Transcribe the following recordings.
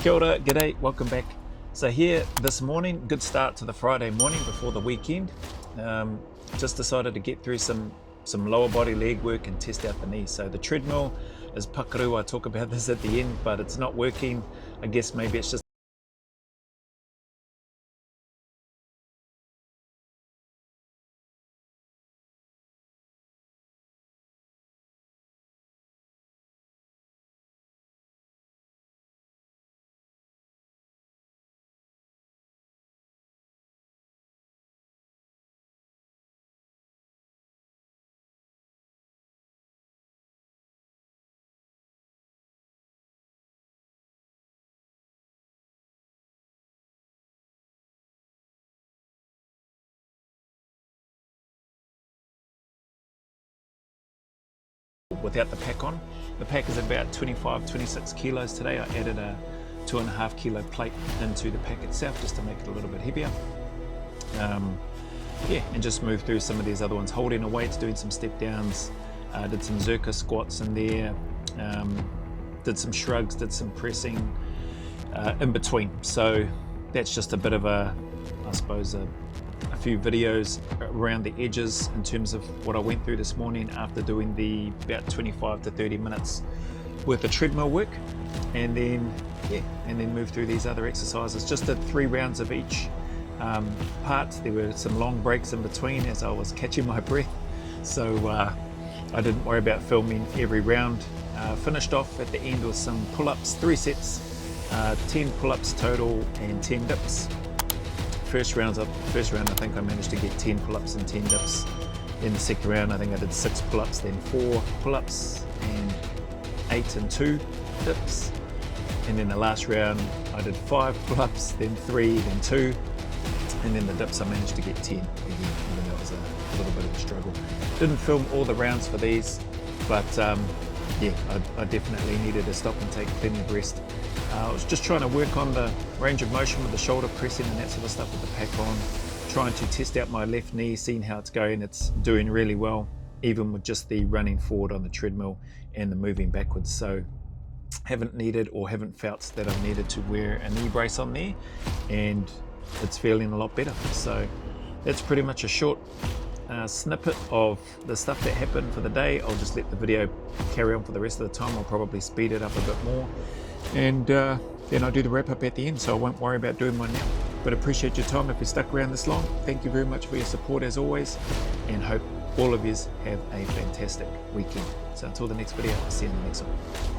Kia ora, g'day, welcome back. So here this morning, good start to the Friday morning before the weekend. Just decided to get through some lower body leg work and test out the knee. So the treadmill is pakaru. I talk about this at the end, but it's not working. I guess maybe it's just without the pack on. The pack is about 25, 26 kilos today. I added a 2.5 kilo plate into the pack itself just to make it a little bit heavier. Yeah, and just move through some of these other ones, holding a weight, doing some step downs, did some zirka squats in there, did some shrugs, did some pressing in between. So that's just a bit of a, I suppose, a few videos around the edges in terms of what I went through this morning after doing the about 25 to 30 minutes worth of treadmill work, and then move through these other exercises. Just did 3 rounds of each part. There were some long breaks in between as I was catching my breath, so I didn't worry about filming every round. Finished off at the end with some pull-ups, 3 sets, 10 pull-ups total and 10 dips. First round I think I managed to get 10 pull-ups and 10 dips. In the second round I think I did 6 pull-ups, then 4 pull-ups and 8 and 2 dips. And then the last round I did 5 pull-ups, then 3, then 2, and then the dips I managed to get 10 again, even though it was a little bit of a struggle. Didn't film all the rounds for these, but yeah, I definitely needed to stop and take plenty of rest. I was just trying to work on the range of motion with the shoulder pressing and that sort of stuff with the pack on, trying to test out my left knee, seeing how it's going. It's doing really well, even with just the running forward on the treadmill and the moving backwards. So haven't needed or haven't felt that I've needed to wear a knee brace on there, and it's feeling a lot better. So that's pretty much a short snippet of the stuff that happened for the day. I'll just let the video carry on for the rest of the time. I'll probably speed it up a bit more, and then I'll do the wrap up at the end, so I won't worry about doing one now. But appreciate your time if you stuck around this long. Thank you very much for your support as always, and hope all of you have a fantastic weekend. So until the next video, I'll see you in the next one.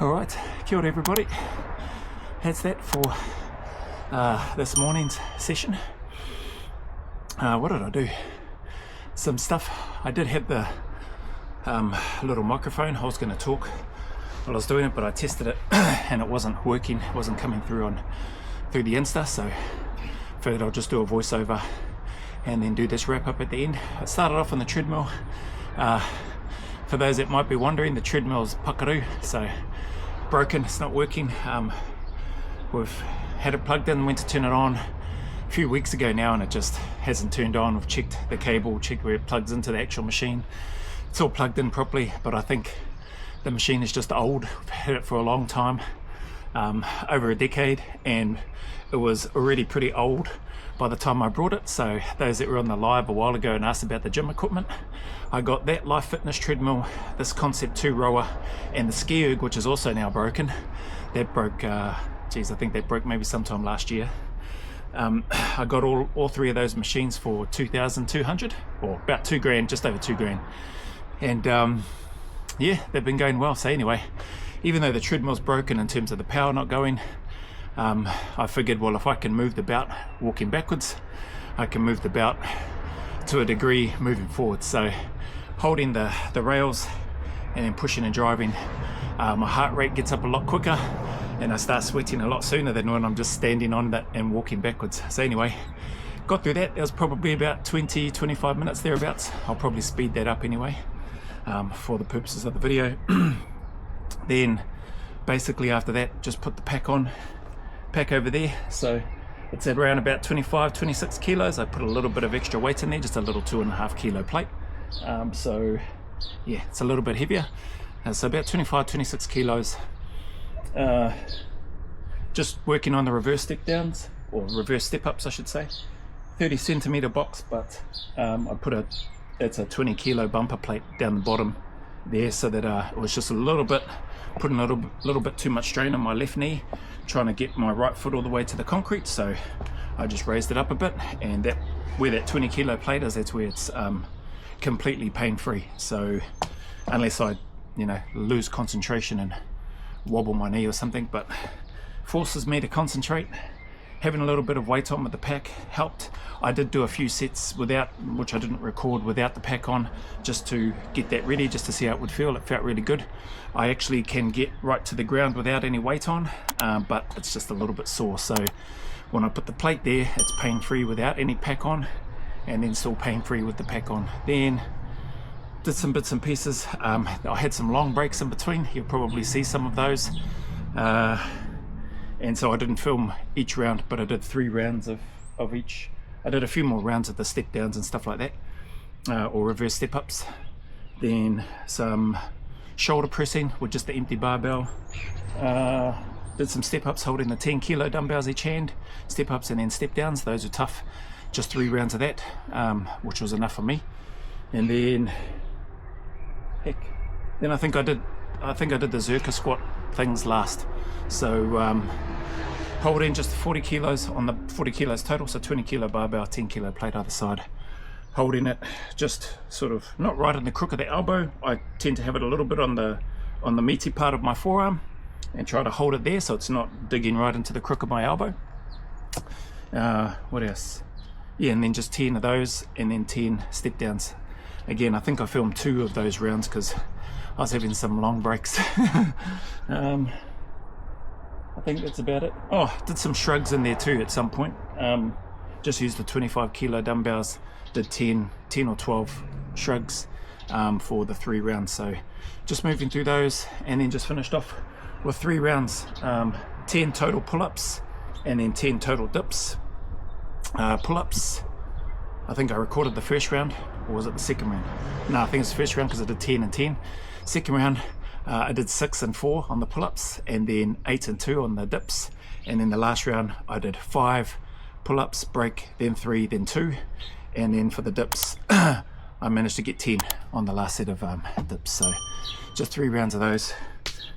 Alright, kia ora everybody. That's that for this morning's session. What did I do? Some stuff. I did have the little microphone. I was going to talk while I was doing it, but I tested it and it wasn't working. It wasn't coming through the Insta, so I figured I'll just do a voiceover and then do this wrap up at the end. I started off on the treadmill. For those that might be wondering, the treadmill is pakaru, so broken, it's not working. We've had it plugged in, went to turn it on a few weeks ago now, and it just hasn't turned on. We've checked the cable, checked where it plugs into the actual machine. It's all plugged in properly, but I think the machine is just old. We've had it for a long time, over a decade, and it was already pretty old by the time I brought it. So those that were on the live a while ago and asked about the gym equipment, I got that Life Fitness treadmill, this Concept 2 rower, and the ski erg, which is also now broken. That broke, I think that broke maybe sometime last year. I got all three of those machines for 2,200, or about $2,000, just over $2,000. And yeah, they've been going well. So anyway, even though the treadmill's broken in terms of the power not going, I figured, well, if I can move the belt walking backwards, I can move the belt to a degree moving forward. So holding the rails and then pushing and driving, my heart rate gets up a lot quicker and I start sweating a lot sooner than when I'm just standing on that and walking backwards. So anyway, got through that. It was probably about 20-25 minutes thereabouts. I'll probably speed that up anyway, for the purposes of the video. Then basically after that, just put the pack over there. So it's at around about 25-26 kilos. I put a little bit of extra weight in there, just a little 2.5 kilo plate. So yeah, it's a little bit heavier. So about 25-26 kilos. Just working on the reverse step downs, or reverse step ups I should say. 30 centimeter box, but I put it's a 20 kilo bumper plate down the bottom there, so that it was just putting a little bit too much strain on my left knee, trying to get my right foot all the way to the concrete. So I just raised it up a bit, and that where that 20 kilo plate is, that's where it's completely pain free. So unless I lose concentration and wobble my knee or something, but forces me to concentrate. Having a little bit of weight on with the pack helped. I did do a few sets without, which I didn't record, without the pack on, just to get that ready, just to see how it would feel. It felt really good. I actually can get right to the ground without any weight on, but it's just a little bit sore. So when I put the plate there, it's pain free without any pack on, and then still pain free with the pack on. Then did some bits and pieces. I had some long breaks in between. You'll probably see some of those. And so I didn't film each round, but I did 3 rounds of each. I did a few more rounds of the step downs and stuff like that, or reverse step ups. Then some shoulder pressing with just the empty barbell. Did some step ups holding the 10 kilo dumbbells each hand, step ups and then step downs. Those are tough. Just 3 rounds of that, which was enough for me. And then I think I did the Zerka squat things last. So holding just 40 kilos on the 40 kilos total, so 20 kilo barbell, 10 kilo plate either side. Holding it just sort of not right in the crook of the elbow. I tend to have it a little bit on the meaty part of my forearm, and try to hold it there so it's not digging right into the crook of my elbow. What else? Yeah, and then just 10 of those, and then 10 step downs. Again, I think I filmed 2 of those rounds because I was having some long breaks. I think that's about it. Oh, did some shrugs in there too at some point. Just used the 25 kilo dumbbells, did 10 or 12 shrugs for the 3 rounds. So just moving through those, and then just finished off with 3 rounds, 10 total pull-ups, and then 10 total dips. Pull-ups, I think I recorded the first round, or was it the second round? No, I think it's the first round because I did 10 and 10. Second round, I did 6 and 4 on the pull-ups, and then 8 and 2 on the dips. And then the last round, I did 5 pull-ups, break, then 3, then 2. And then for the dips, I managed to get 10 on the last set of dips. So just 3 rounds of those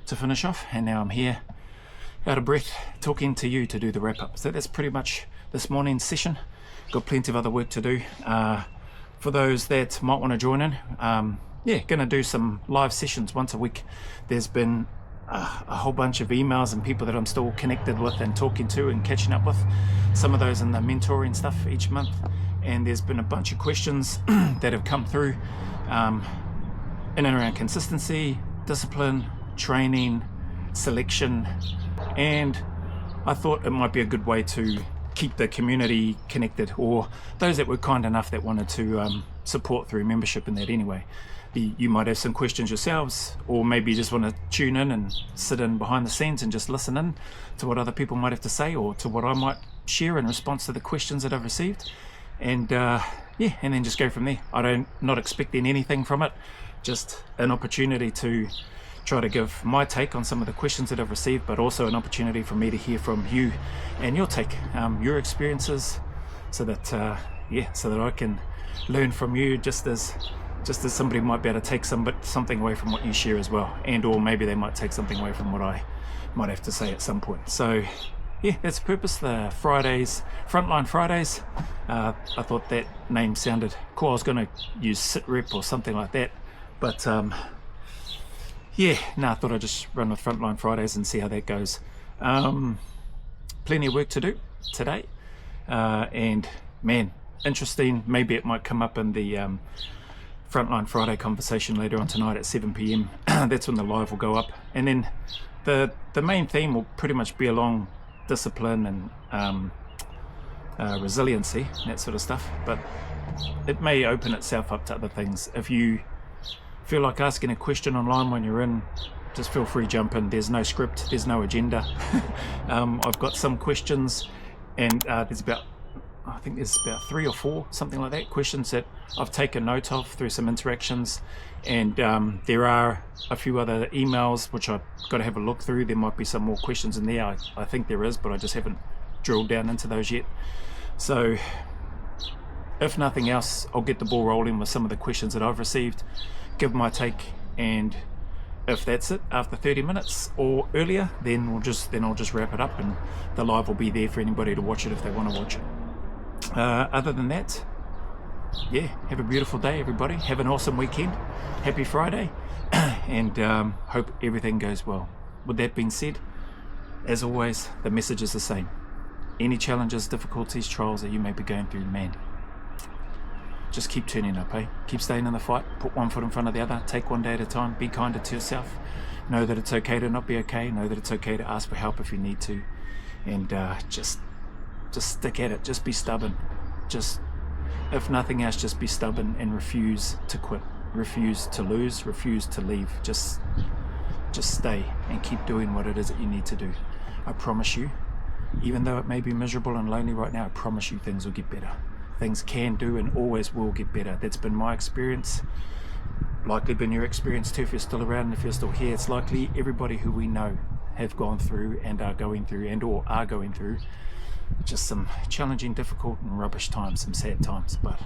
to finish off. And now I'm here, out of breath, talking to you to do the wrap-up. So that's pretty much this morning's session. Got plenty of other work to do. For those that might want to join in, yeah, gonna do some live sessions once a week. There's been a whole bunch of emails and people that I'm still connected with and talking to and catching up with, some of those in the mentoring stuff each month. And there's been a bunch of questions that have come through in and around consistency, discipline, training, selection, and I thought it might be a good way to keep the community connected, or those that were kind enough that wanted to support through membership and that anyway. You might have some questions yourselves, or maybe you just want to tune in and sit in behind the scenes and just listen in to what other people might have to say, or to what I might share in response to the questions that I've received. And yeah, and then just go from there. Not expecting anything from it, just an opportunity to try to give my take on some of the questions that I've received, but also an opportunity for me to hear from you and your take, your experiences, so that yeah, so that I can learn from you, just as somebody might be able to take something away from what you share as well, and or maybe they might take something away from what I might have to say at some point. So yeah, that's the purpose. The Fridays, Frontline Fridays. I thought that name sounded cool. I was going to use Sit Rep or something like that, but yeah, I thought I'd just run with Frontline Fridays and see how that goes. Plenty of work to do today, and man, interesting. Maybe it might come up in the Frontline Friday conversation later on tonight at 7 p.m. That's when the live will go up, and then the main theme will pretty much be along discipline and resiliency, that sort of stuff, but it may open itself up to other things. If you feel like asking a question online when you're in, just feel free, jump in. There's no script, there's no agenda. I've got some questions, and there's about 3 or 4, something like that, questions that I've taken note of through some interactions, and there are a few other emails which I've got to have a look through. There might be some more questions in there, I think there is, but I just haven't drilled down into those yet. So if nothing else, I'll get the ball rolling with some of the questions that I've received, give my take, and if that's it after 30 minutes or earlier, then I'll just wrap it up, and the live will be there for anybody to watch it if they want to watch it. Other than that, yeah, have a beautiful day, everybody. Have an awesome weekend. Happy Friday, and hope everything goes well. With that being said, as always, the message is the same. Any challenges, difficulties, trials that you may be going through, man, just keep turning up, eh? Keep staying in the fight. Put one foot in front of the other. Take one day at a time. Be kinder to yourself. Know that it's okay to not be okay. Know that it's okay to ask for help if you need to. And just stick at it. Just be stubborn. Just, if nothing else, just be stubborn and refuse to quit. Refuse to lose. Refuse to leave. Just stay and keep doing what it is that you need to do. I promise you, even though it may be miserable and lonely right now, I promise you things will get better. Things can do and always will get better. That's been my experience. Likely been your experience too if you're still around and if you're still here. It's likely everybody who we know have gone through and are going through just some challenging, difficult and rubbish times, some sad times, but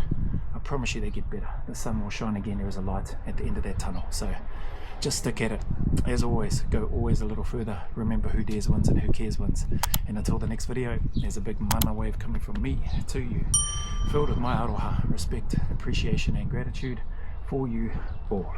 I promise you they get better. The sun will shine again. There is a light at the end of that tunnel. So just stick at it. As always, go always a little further. Remember, who dares wins and who cares wins. And until the next video, there's a big mana wave coming from me to you, filled with my aroha, respect, appreciation and gratitude for you all.